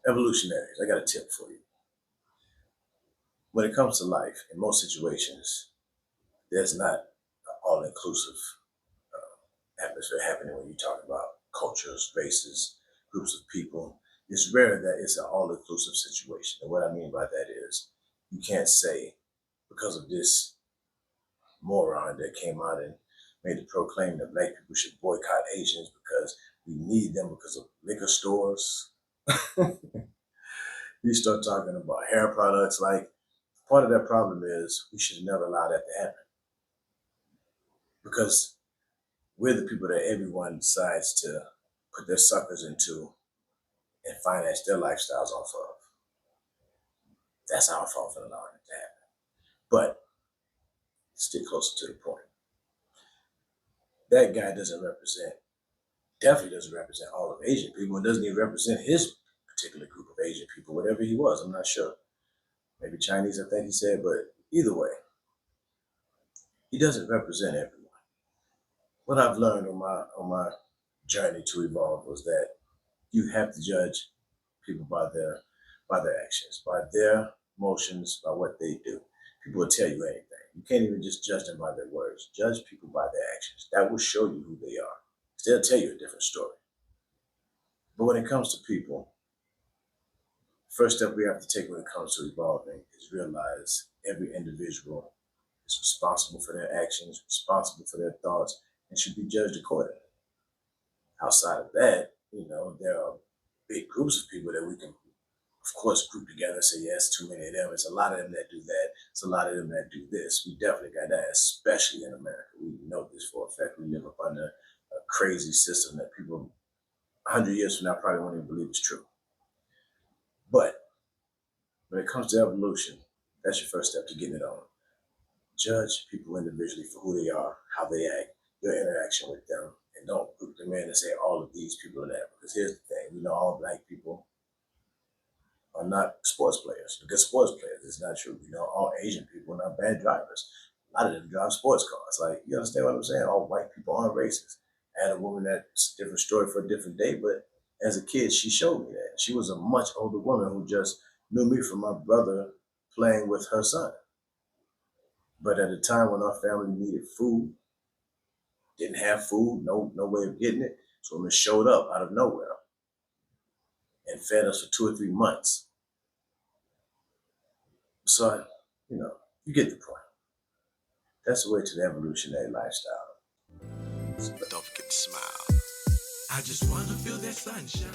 Evolutionaries, I got a tip for you. When it comes to life, in most situations, there's not an all-inclusive atmosphere happening when you talk about cultures, races, groups of people. It's rare that it's an all-inclusive situation. And what I mean by that is you can't say because of this moron that came out and made the proclaim that black people should boycott Asians because we need them because of liquor stores. You start talking about hair products, like part of that problem is we should never allow that to happen because we're the people that everyone decides to put their suckers into and finance their lifestyles off of. That's our fault for allowing it to happen. But stick closer to the point. That guy definitely doesn't represent all of Asian people and doesn't even represent his particular group of Asian people, whatever he was. I'm not sure. Maybe Chinese, I think he said, but either way, he doesn't represent everyone. What I've learned on my journey to evolve was that you have to judge people by their actions, by their emotions, by what they do. People will tell you anything. You can't even just judge them by their words. Judge people by their actions. That will show you who they are. They'll tell you a different story. But when it comes to people, first step we have to take when it comes to evolving is realize every individual is responsible for their actions, responsible for their thoughts, and should be judged accordingly. Outside of that, there are big groups of people that we can, of course, group together and say, yes, too many of them. It's a lot of them that do that. It's a lot of them that do this. We definitely got that, especially in America. We know this for a fact. We live up under a crazy system that people 100 years from now probably won't even believe is true. But when it comes to evolution, that's your first step to getting it on. Judge people individually for who they are, how they act, your interaction with them, and don't group them in and say all of these people are that. Because here's the thing, all black people are not sports players. Because sports players, it's not true. All Asian people are not bad drivers. A lot of them drive sports cars. Like, you understand what I'm saying? All white people aren't racist. I had a woman that's a different story for a different day, but as a kid, she showed me that. She was a much older woman who just knew me from my brother playing with her son. But at a time when our family needed food, didn't have food, no way of getting it, so woman showed up out of nowhere and fed us for 2 or 3 months. So, you get the point. That's the way to the evolutionary lifestyle. Don't forget to smile. I just wanna feel that sunshine.